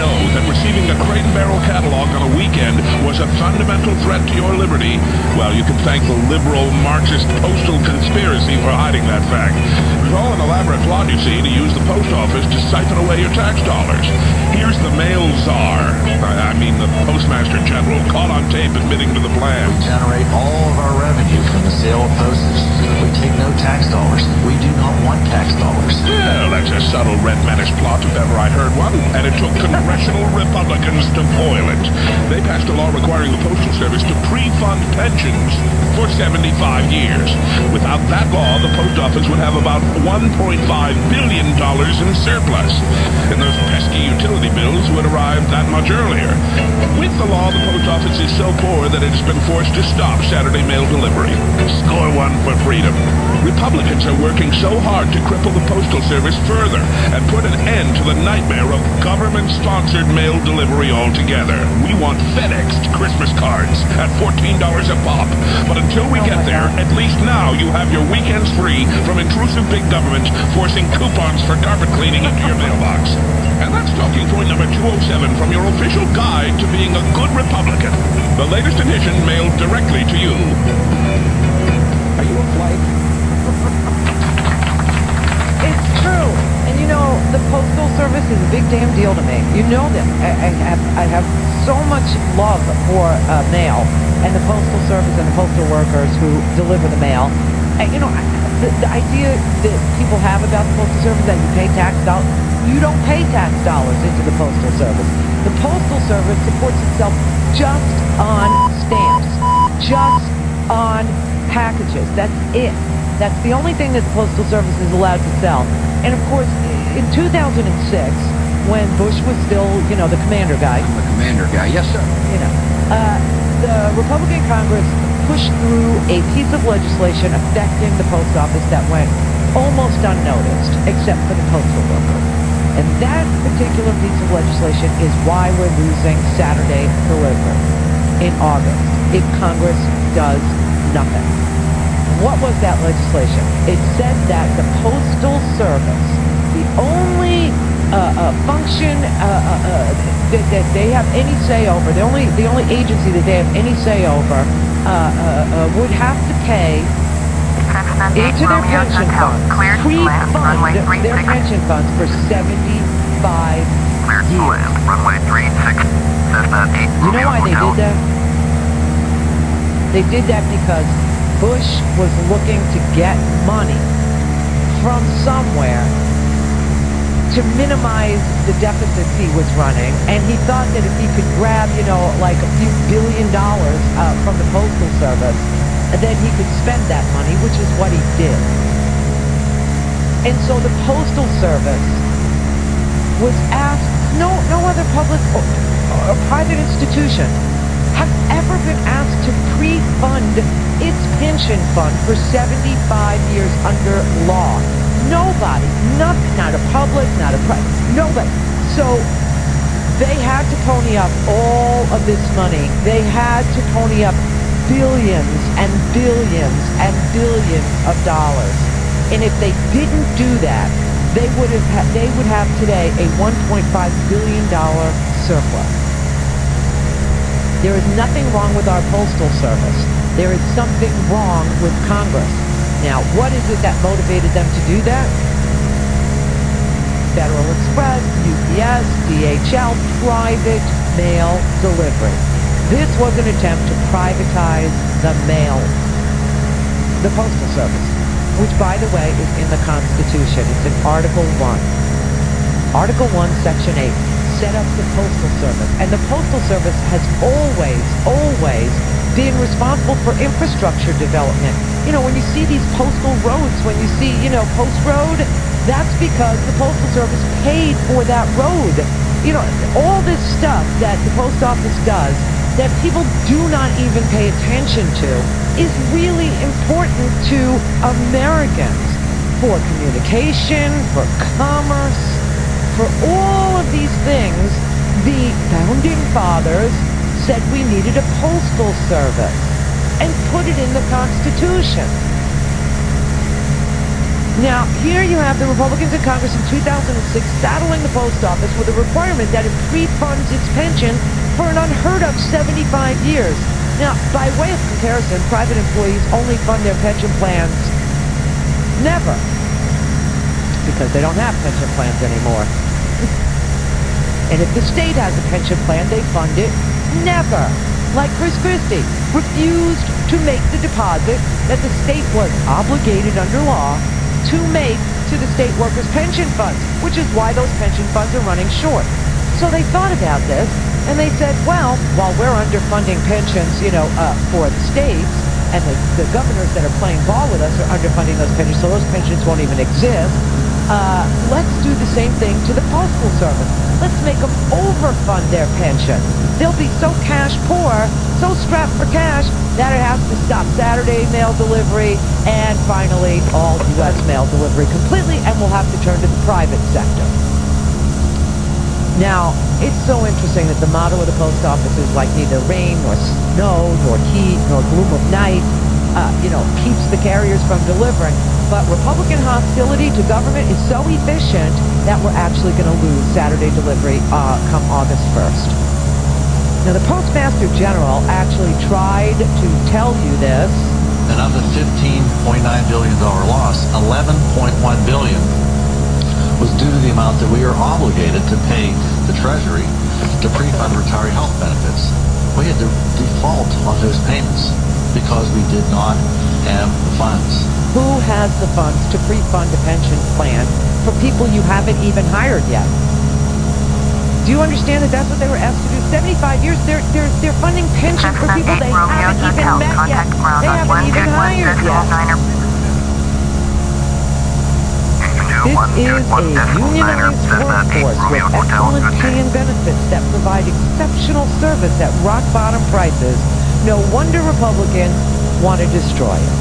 know that receiving a crate and barrel catalog on a weekend was a fundamental threat to your liberty, well, you can thank the liberal Marxist postal conspiracy for hiding that fact. It was all an elaborate plot, you see, to use the post office to siphon away your tax dollars. Here's the mail czar, I mean the postmaster general, caught on tape admitting to the plan. We generate all of our revenue from the sale of postage. We take no tax dollars. We do not want tax dollars. Well, that's a subtle red menace plot if ever I heard one, and it took congressional Republicans to foil it. They passed a law requiring the Postal Service to pre-fund pensions for 75 years. Without that law, the post office would have about $1.5 billion in surplus, and those pesky utility bills would arrive that much earlier. With the law, the post office is so poor that it has been forced to stop Saturday mail delivery. Score one for freedom. Republicans are working so hard to cripple the Postal Service further and put an end to the nightmare of government-sponsored mail delivery altogether. We want FedExed Christmas cards at $14 a pop. But until we get there, at least now you have your weekends free from intrusive big government forcing coupons for carpet cleaning into your mailbox. And that's talking point number 207 from your official guide to being a good Republican. The latest edition mailed directly to you. Are you a flight? It's true. And you know, the Postal Service is a big damn deal to me. You know that. I have so much love for mail and the Postal Service and the postal workers who deliver the mail. And, you know, the idea that people have about the Postal Service that you pay tax dollars, you don't pay tax dollars into the Postal Service. The Postal Service supports itself just on stamps, just on packages. That's it. That's the only thing that the Postal Service is allowed to sell. And of course, in 2006, when Bush was still, you know, the commander guy. I'm the commander guy, yes sir. You know, the Republican Congress pushed through a piece of legislation affecting the post office that went almost unnoticed, except for the postal worker. And that particular piece of legislation is why we're losing Saturday delivery in August if Congress does nothing. What was that legislation? It said that the Postal Service, the only function that they have any say over, the only agency that they have any say over, would have to pay into their pension funds, pre-fund their pension funds for 75 years. You know why they did that? They did that because Bush was looking to get money from somewhere to minimize the deficits he was running, and he thought that if he could grab, you know, like a few $1 billion from the Postal Service, then he could spend that money, which is what he did. And so the Postal Service was asked, no other public or private institution has ever been asked to pre-fund its pension fund for 75 years under law. Nobody, not a public, not a private, nobody. So they had to pony up all of this money. They had to pony up billions and billions and billions of dollars. And if they didn't do that, they would have today a $1.5 billion surplus. There is nothing wrong with our Postal Service. There is something wrong with Congress. Now, what is it that motivated them to do that? Federal Express, UPS, DHL, private mail delivery. This was an attempt to privatize the mail, the Postal Service, which, by the way, is in the Constitution. It's in Article 1. Article 1, Section 8, set up the Postal Service. And the Postal Service has always been responsible for infrastructure development. You know, when you see these postal roads, when you see, you know, Post Road, that's because the Postal Service paid for that road. You know, all this stuff that the Post Office does that people do not even pay attention to is really important to Americans for communication, for commerce, for all of these things. The Founding Fathers said we needed a postal service and put it in the Constitution. Now, here you have the Republicans in Congress in 2006 saddling the post office with a requirement that it pre-funds its pension for an unheard of 75 years. Now, by way of comparison, private employees only fund their pension plans never, because they don't have pension plans anymore. And if the state has a pension plan, they fund it never. Like Chris Christie refused to make the deposit that the state was obligated under law to make to the state workers' pension funds, which is why those pension funds are running short. So they thought about this, and they said, well, while we're underfunding pensions, for the states, and the governors that are playing ball with us are underfunding those pensions, so those pensions won't even exist, let's do the same thing to the Postal Service. Let's make them overfund their pension. They'll be so cash poor, so strapped for cash, that it has to stop Saturday mail delivery and finally all U.S. mail delivery completely, and we'll have to turn to the private sector. Now, it's so interesting that the motto of the post office is like neither rain nor snow nor heat nor gloom of night, keeps the carriers from delivering. But Republican hostility to government is so efficient that we're actually going to lose Saturday delivery come August 1st. Now, the Postmaster General actually tried to tell you this. And of the $15.9 billion loss, $11.1 billion was due to the amount that we are obligated to pay the Treasury to pre-fund retiree health benefits. We had to default on those payments because we did not have the funds. Who has the funds to pre-fund a pension plan for people you haven't even hired yet? Do you understand that that's what they were asked to do? 75 years, they're funding pension for people they haven't even met yet. They haven't even hired yet. This is a unionized workforce with excellent pay and benefits that provide exceptional service at rock-bottom prices. No wonder Republicans want to destroy it.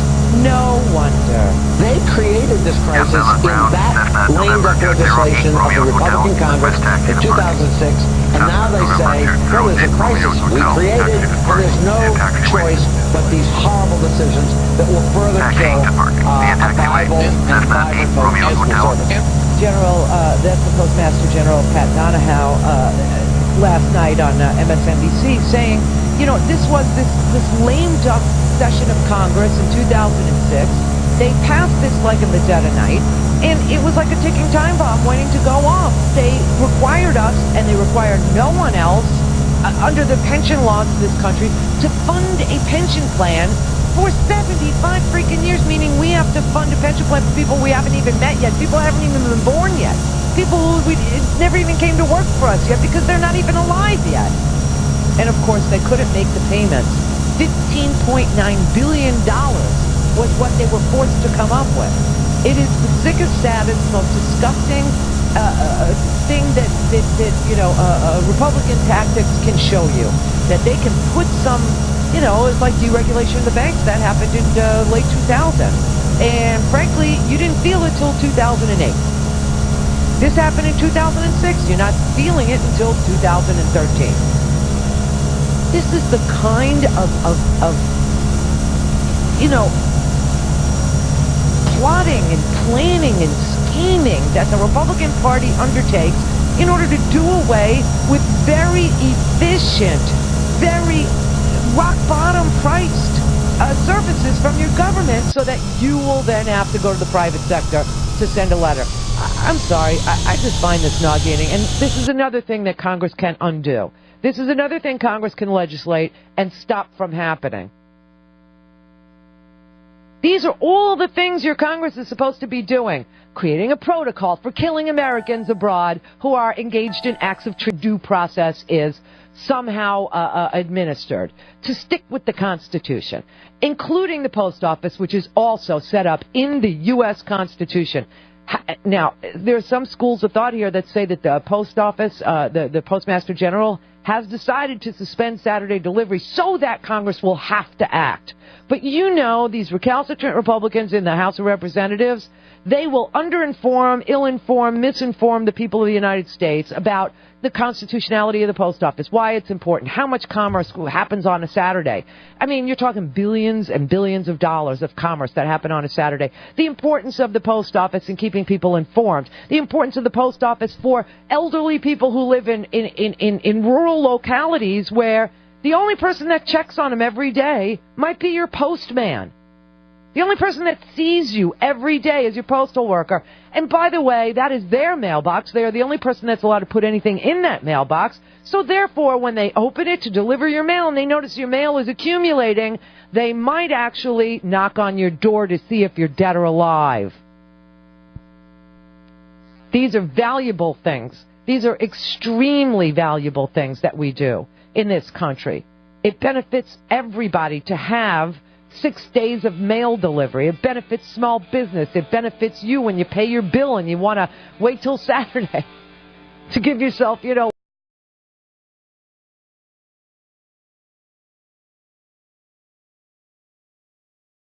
No wonder. They created this crisis in that lame-duck legislation of the Republican Congress in 2006, and now they say, well, there's a crisis we created, and there's no choice but these horrible decisions that will further kill a viable and vibrant postal service. General, that's the Postmaster General Pat Donahoe last night on MSNBC saying, this was this lame duck session of Congress in 2006. They passed this like in the dead of night, and it was like a ticking time bomb waiting to go off. They required us, and they required no one else, under the pension laws of this country, to fund a pension plan for 75 freaking years, meaning we have to fund a pension plan for people we haven't even met yet, people who haven't even been born yet, people who never even came to work for us yet because they're not even alive yet. And of course, they couldn't make the payments. $15.9 billion was what they were forced to come up with. It is the sickest, saddest, most disgusting thing that Republican tactics can show you. That they can put some, it's like deregulation of the banks. That happened in late 2000. And frankly, you didn't feel it till 2008. This happened in 2006. You're not feeling it until 2013. This is the kind of plotting and planning and scheming that the Republican Party undertakes in order to do away with very efficient, very rock-bottom priced services from your government so that you will then have to go to the private sector to send a letter. I'm sorry, I just find this nauseating, and this is another thing that Congress can undo. This is another thing Congress can legislate and stop from happening. These are all the things your Congress is supposed to be doing. Creating a protocol for killing Americans abroad who are engaged in acts of due process is somehow administered. To stick with the Constitution, including the post office, which is also set up in the U.S. Constitution. Now, there are some schools of thought here that say that the post office, the Postmaster General, has decided to suspend Saturday delivery so that Congress will have to act. But these recalcitrant Republicans in the House of Representatives, They will underinform, ill-inform, misinform the people of the United States about the constitutionality of the post office, why it's important, how much commerce happens on a Saturday. I mean, you're talking billions and billions of dollars of commerce that happen on a Saturday. The importance of the post office in keeping people informed. The importance of the post office for elderly people who live in rural localities where the only person that checks on them every day might be your postman. The only person that sees you every day is your postal worker. And by the way, that is their mailbox. They are the only person that's allowed to put anything in that mailbox. So therefore, when they open it to deliver your mail and they notice your mail is accumulating, they might actually knock on your door to see if you're dead or alive. These are valuable things. These are extremely valuable things that we do in this country. It benefits everybody to have 6 days of mail delivery. It benefits small business. It benefits you when you pay your bill and you want to wait till Saturday to give yourself,